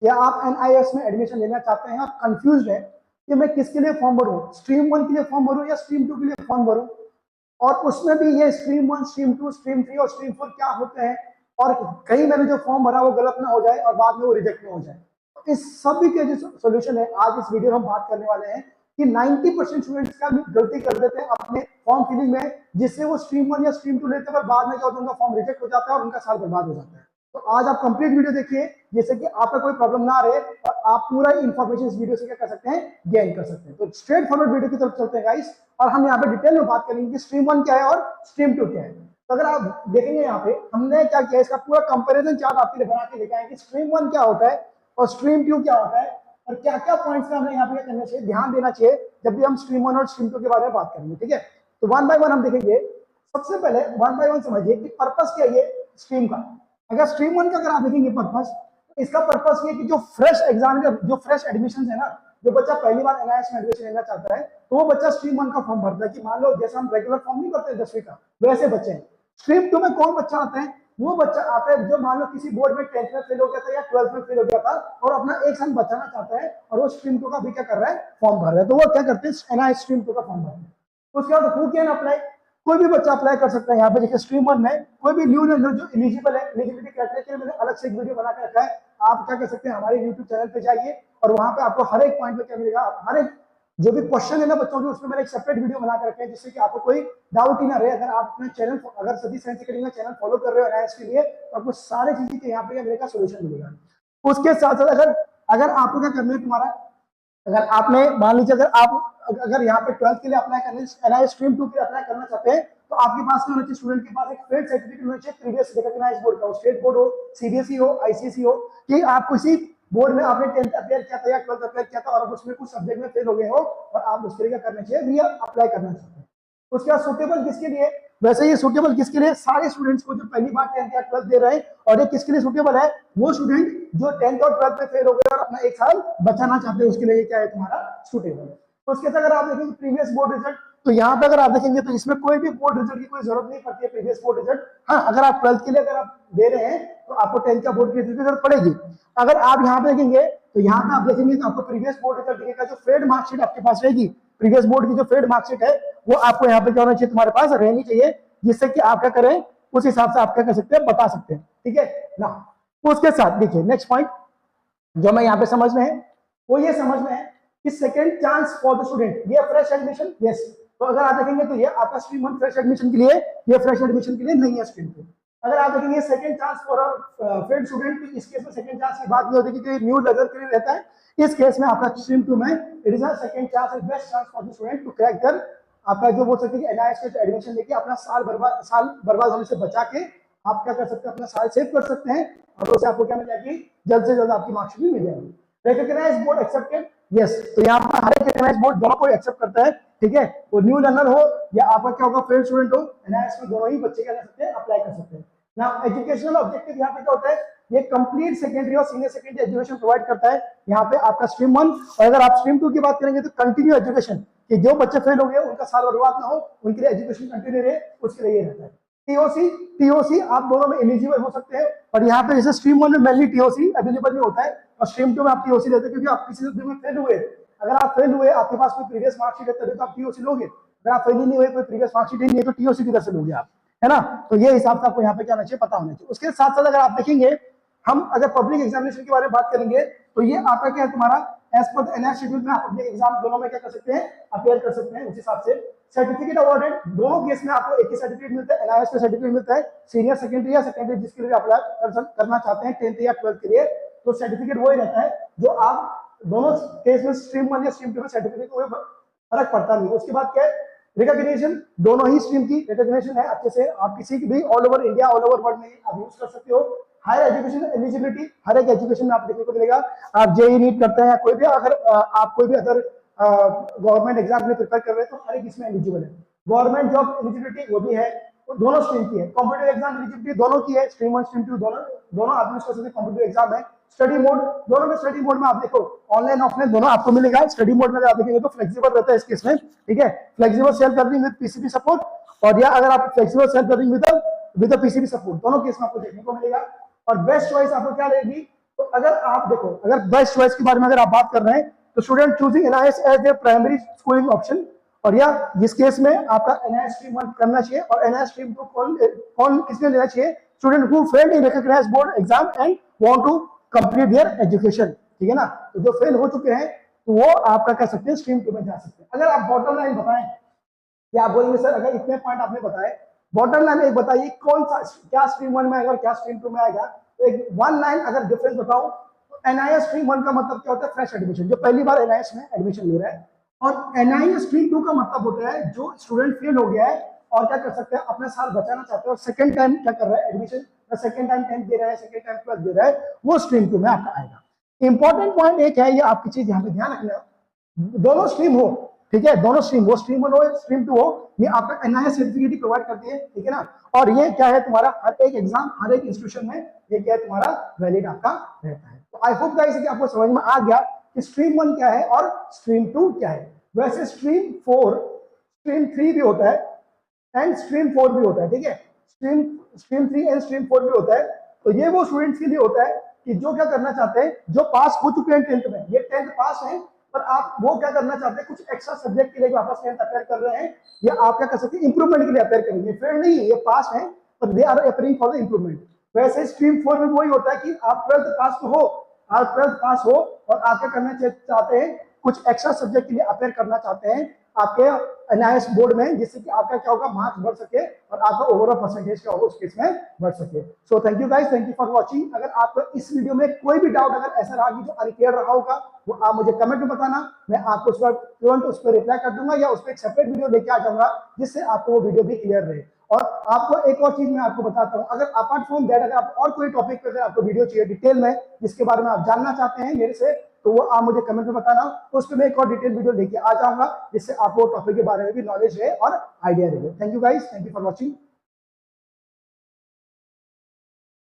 या आप NIS में एडमिशन लेना चाहते हैं और कंफ्यूज है कि मैं किसके लिए फॉर्म भरूं, स्ट्रीम 1 के लिए फॉर्म भरूं या स्ट्रीम 2 के लिए फॉर्म भरूं, और उसमें भी ये स्ट्रीम 1, स्ट्रीम 2, स्ट्रीम 3 और स्ट्रीम 4 क्या होते हैं, और कहीं मैंने जो फॉर्म भरा वो गलत ना हो जाए और बाद में वो रिजेक्ट ना हो जाए। तो इस सभी के जो सोल्यूशन है आज इस वीडियो में हम बात करने वाले हैं कि 90% स्टूडेंट्स का गलती कर देते हैं अपने फॉर्म फिलिंग में, जिससे वो स्ट्रीम 1 या स्ट्रीम 2 लेते हैं, बाद में क्या होता है उनका फॉर्म रिजेक्ट हो जाता है और उनका साल बर्बाद हो जाता है। तो आज आप कंप्लीट वीडियो देखिए जिससे कि आपका कोई प्रॉब्लम ना रहे और आप पूरा इन्फॉर्मेशन इस वीडियो से क्या कर सकते हैं, गेन कर सकते हैं। तो स्ट्रेट फॉरवर्ड वीडियो की तरफ चलते हैं गाइस, और हम यहाँ पे डिटेल में बात करेंगे कि स्ट्रीम 1 क्या है और स्ट्रीम 2 क्या है। तो अगर आप देखेंगे यहाँ पे हमने क्या किया, इसका पूरा कंपैरिजन चार्ट आपके लिए बना के लेके आए कि स्ट्रीम 1 क्या होता है और स्ट्रीम 2 क्या होता है, और क्या क्या पॉइंट्स का हमें यहाँ पे करना चाहिए, ध्यान देना चाहिए जब भी हम स्ट्रीम 1 और स्ट्रीम 2 के बारे में बात करेंगे। ठीक है, तो वन बाय वन हम देखेंगे। सबसे पहले वन बाय वन समझिए कि पर्पस क्या है स्ट्रीम का। अगर स्ट्रीम 1 का अगर आप देखेंगे पर्पस, तो इसका पर्पस ये कि जो फ्रेश एग्जाम, जो फ्रेश एडमिशन है ना, जो बच्चा पहली बार NIS में एडमिशन लेना चाहता है तो वो बच्चा स्ट्रीम 1 का फॉर्म भरता है। कि मान लो जैसे हम रेगुलर फॉर्म नहीं भरते 10वीं का, वैसे बच्चे हैं। स्ट्रीम 2 में कौन बच्चा आता है, वो बच्चा आता है जो मान लो किसी बोर्ड में 10th में फेल हो गया था या 12th में फेल हो गया था और अपना एक साल बचाना चाहता है, और वो स्ट्रीम 2 का भी क्या कर रहा है, फॉर्म भर रहा है। तो वो क्या करते हैं, NIS स्ट्रीम 2 का फॉर्म भरते हैं। उसके बाद हु कैन अप्लाई, कोई भी बच्चा अप्लाई कर सकता है। यहाँ पे देखिए स्ट्रीम 1 में कोई भी न्यू लर्नर जो एलिजिबल है, एलिजिबिलिटी क्राइटेरिया के लिए मैंने अलग से एक वीडियो बना के रखा है। आप क्या कर सकते हैं, हमारे यूट्यूब चैनल पे जाइए और वहां पे आपको हर एक पॉइंट पे क्या मिलेगा, हर एक जो भी क्वेश्चन है ना बच्चों के, उसमें मैंने एक सेपरेट वीडियो बना के रखे हैं जिससे कि आपको कोई डाउट ही ना रहे। अगर आप अपने चैनल, अगर सतीश साइंस अकेडमी का चैनल फॉलो कर रहे हो NIS के लिए, तो आपको सारी चीजें के यहाँ पे मिलेगा, सोल्यूशन मिलेगा। उसके साथ साथ अगर आपको क्या करना है, तुम्हारा अगर आपने मान लीजिए अगर यहाँ पे 12th के लिए अप्लाई करने, NIS स्ट्रीम 2 के लिए अप्लाई करना चाहते हैं, तो आपके पास में होना चाहिए, स्टूडेंट के पास एक फेड सर्टिफिकेट होना चाहिए प्रीवियस रिकॉग्नाइज्ड बोर्ड का, स्टेट बोर्ड हो, CBSE हो, ICSE हो, कि आप किसी बोर्ड में आपने 10th अप्लाई किया था या 12th अप्लाई किया था और उसमें कुछ सब्जेक्ट में फेल हो गए हो और आप उसके लिए क्या करना चाहिए, री अप्लाई करना चाहते हैं। उसके बाद सुटेबल किसके लिए, वैसे ये सुटेबल किसके लिए, सारे स्टूडेंट्स को जो पहली बार 10th या 12th दे रहे हैं। और ये किसके लिए सुटेबल है, वो स्टूडेंट जो 10th और 12th में फेल हो गए और अपना एक साल बचाना चाहते हैं, उसके लिए क्या है तुम्हारा सुटेबल। तो उसके साथ अगर आप देखेंगे प्रीवियस बोर्ड रिजल्ट, तो यहाँ पे अगर आप देखेंगे तो इसमें कोई भी बोर्ड रिजल्ट की कोई जरूरत नहीं पड़ती है, प्रीवियस बोर्ड रिजल्ट। हाँ, अगर आप 12th के लिए अगर आप दे रहे हैं तो आपको 10th का बोर्ड की रिजल्ट की जरूरत पड़ेगी। अगर आप यहाँ पे देखेंगे तो यहाँ पे आप देखेंगे तो आपको प्रीवियस बोर्ड रिजल्ट दिखेगा, जो फेड मार्कशीट आपके पास रहेगी, प्रीवियस बोर्ड की जो फेड मार्कशीट है वो आपको यहाँ पे क्या होना चाहिए, तुम्हारे पास रहनी चाहिए, जिससे कि आप क्या करें, उस हिसाब से आप क्या कर सकते हैं, बता सकते हैं। ठीक है ना। उसके साथ देखिए नेक्स्ट पॉइंट जो मैं यहाँ पे समझना है वो ये समझना है कि second chance for the student, ये फ्रेश एडमिशन, यस। तो अगर आप देखेंगे तो ये आपका स्ट्रीम 1 फ्रेश एडमिशन के लिए, ये फ्रेश एडमिशन के लिए नहीं है स्ट्रीम 2। अगर आप देखेंगे second chance for a failed student, इस केस में सेकंड चांस की बात नहीं होती क्योंकि न्यू लर्नर के लिए रहता है। इस केस में आपका स्ट्रीम 2 में it is a second chance and best chance for the student to crack there, आपका जो बोल सकते हैं NIS के एडमिशन लेके अपना साल बर्बाद होने से बचा के आप क्या कर सकते हैं, अपना साल सेव कर सकते हैं, और उससे आपको क्या मिल जाएगी, जल्द से जल्द आपकी मार्कशीट भी मिल जाएगी। Recognised board accepted, yes. तो यहाँ पर हर एक रिकॉग्नाइज्ड बोर्ड दोनों को एक्सेप्ट करता है। ठीक है, वो न्यू लर्नर हो या आपका क्या होगा, फेल स्टूडेंट हो, NIS में दोनों ही बच्चे क्या कर सकते हैं, अप्लाई कर सकते हैं ना। एजुकेशनल ऑब्जेक्टिव यहाँ पे क्या होता है, ये कंप्लीट सेकेंडरी और सीनियर सेकेंडरी एजुकेशन प्रोवाइड करता है यहाँ पे आपका स्ट्रीम 1। और अगर आप स्ट्रीम 2 की बात करेंगे तो कंटिन्यू एजुकेशन, कि जो बच्चे फेल हो गए उनका साल बर्बाद ना हो, उनके लिए एजुकेशन कंटिन्यू रहे, उसके लिए ये रहता है। TOC आप दोनों में एलिजिबल हो सकते हैं, और यहाँ पे जैसे स्ट्रीम 1 में मेनली TOC अवेलेबल नहीं होता है और स्ट्रीम 2 में आप TOC लेते हैं, क्योंकि आप किसी सब्जेक्ट में फेल हुए, अगर आप फेल हुए आपके पास कोई प्रीवियस मार्कशीट है तभी तो आप TOC लोगे। अगर आप फेल ही नहीं हुए, कोई प्रीवियस मार्कशीट ही नहीं है, तो TOC किधर से लोगे आप, है ना। तो ये हिसाब से आपको यहाँ पे क्या होना चाहिए, पता होना चाहिए। उसके साथ साथ अगर आप देखेंगे, हम अगर पब्लिक एग्जामिनेशन के बारे में बात करेंगे तो ये आपका क्या है, तुम्हारा एज पर NIS शेड्यूल में आप पब्लिक एग्जाम दोनों में क्या कर सकते हैं, अपेयर कर सकते हैं। उस हिसाब से सर्टिफिकेट अवॉर्डेड, दोनों केस में आपको एक ही सर्टिफिकेट मिलता है, NIS का सर्टिफिकेट मिलता है, सीनियर सेकेंडरी या सेकेंडरी जिसके लिए अप्लाई करना चाहते हैं 10th या 12th के लिए, तो सर्टिफिकेट वही रहता है जो आप दोनों केस में स्ट्रीम 1 या स्ट्रीम 2 में सर्टिफिकेट को फर्क पड़ता नहीं। उसके बाद क्या है, रिकॉग्निशन, दोनों ही स्ट्रीम की रिकॉग्निशन है अच्छे से, आप किसी भी all over India, all over world में आप यूज कर सकते हो। हायर एजुकेशन एलिजिबिलिटी, हर एक एजुकेशन में आप देखने को मिलेगा, आप JEE नीट करते हैं, कोई भी अगर आप कोई भी अदर गवर्नमेंट एग्जाम के लिए प्रिपेयर कर रहे हैं तो हर एक इसमें एलिजिबल है। गवर्नमेंट जॉब एलिजिबिलिटी वो भी है, दोनों स्ट्रीम की है। कॉम्पिटिटिव एग्जाम एलिजिबिलिटी दोनों की है, स्ट्रीम 1 स्ट्रीम 2 दोनों आप यूज कर सकते हैं, कॉम्पिटिटिव एग्जाम है। स्टडी मोड, दोनों में स्टडी मोड में आप देखो ऑनलाइन ऑफलाइन दोनों आपको मिलेगा। स्टडी मोड में आप देखेंगे तो फ्लेक्सिबल रहता है इस केस में, ठीक है, flexible self learning with PCB support, और या अगर आप flexible self learning with PCB support, दोनों केस में आपको देखने को मिलेगा। और बेस्ट चॉइस आपको क्या रहेगी, तो अगर आप देखो, अगर बेस्ट चॉइस के बारे में अगर आप बात कर रहे हैं तो student choosing NIS as their primary schooling option, और या जिस केस में आपका एनआईएस स्ट्रीम 1 करना चाहिए और एनआईएस स्ट्रीम 2 कौन किसने लेना चाहिए, student who failed in recognised board exam and want to complete their education, ठीक है ना। तो जो फेल हो चुके हैं तो वो आपका कह सकते हैं स्ट्रीम 2 में जा सकते हैं। अगर आप बॉटम लाइन बताएं, या आप बोलेंगे सर अगर इतने पॉइंट आपने बताए, बॉटम लाइन एक बताइए कौन सा क्या स्ट्रीम 1 में आएगा और क्या स्ट्रीम 2 में आएगा, तो एक वन लाइन अगर डिफरेंस बताओ तो एनआईएस स्ट्रीम 1 का मतलब क्या होता है, फ्रेश एडमिशन, जो पहली बार एनआईएस में एडमिशन ले रहा है, और एनआईएस स्ट्रीम 2 का मतलब होता है जो स्टूडेंट फेल हो गया है और क्या कर सकते हैं, अपना साल बचाना चाहते हैं और सेकंड टाइम क्या कर रहा है एडमिशन, सेकंड टाइम 10th दे रहा है, सेकंड टाइम 12th दे रहा है, वो स्ट्रीम 2 में आपका आएगा। इंपॉर्टेंट पॉइंट एक है, ये आपकी चीज यहाँ पे ध्यान रखना, दोनों स्ट्रीम हो, ठीक है, दोनों स्ट्रीम, वो स्ट्रीम 1 हो स्ट्रीम 2 हो, ये आपका एनआईएस सर्टिफिकेट प्रोवाइड करती है, ठीक है ना। और ये क्या है तुम्हारा हर एक एग्जाम, हर एक इंस्टीट्यूशन में ये क्या है तुम्हारा वैलिड आपका रहता है। तो आई होप गाइस कि आपको समझ में आ गया कि स्ट्रीम 1 क्या है और स्ट्रीम 2 क्या है। वैसे स्ट्रीम 4 स्ट्रीम 3 भी होता है एंड स्ट्रीम 4 भी होता है, ठीक है, स्ट्रीम 3 एंड स्ट्रीम 4 भी होता है। तो ये वो स्टूडेंट्स के लिए होता है कि जो क्या करना चाहते हैं, जो पास हो चुके हैं 10th में, ये 10th पास है पर आप वो क्या करना चाहते हैं, कुछ एक्स्ट्रा सब्जेक्ट के लिए वापस 10th अपेयर कर रहे हैं, या आप क्या कर सकते हैं इंप्रूवमेंट के लिए अपेयर करेंगे, फेल नहीं है, ये पास है पर they are appearing for the improvement. वैसे स्ट्रीम 4 में वही होता है कि आप 12th पास तो हो, आप 12th पास हो और आप क्या करना चाहते हैं, कुछ एक्स्ट्रा सब्जेक्ट के लिए अपेयर करना चाहते हैं आपके एनआईएस बोर्ड में, जिससे कि आपका क्या होगा मार्क्स बढ़ सके और आपका ओवरऑल परसेंटेज क्या होगा उस केस में बढ़ सके। So thank you guys, thank you for watching. अगर आपको इस वीडियो में कोई भी डाउट अगर ऐसा रहा कि जो अनक्लियर रहा होगा, वो आप मुझे कमेंट में बताना, मैं आपको उस पर तुरंत उस पर रिप्लाई कर दूंगा या उस पर एक सेपरेट वीडियो लेके आ जाऊंगा जिससे आपको वो वीडियो भी क्लियर रहे। और आपको एक और चीज मैं आपको बताता हूं, अगर अपार्ट फ्रॉम दैट अगर आप और कोई टॉपिक पे अगर आपको वीडियो चाहिए डिटेल में जिसके बारे में आप जानना चाहते हैं मेरे से, तो वो आप मुझे कमेंट में बताना, तो उस पर मैं एक और डिटेल वीडियो लेके आ जाऊंगा जिससे आपको टॉपिक के बारे में भी नॉलेज है और आइडिया रहे। Thank you guys, thank you for watching.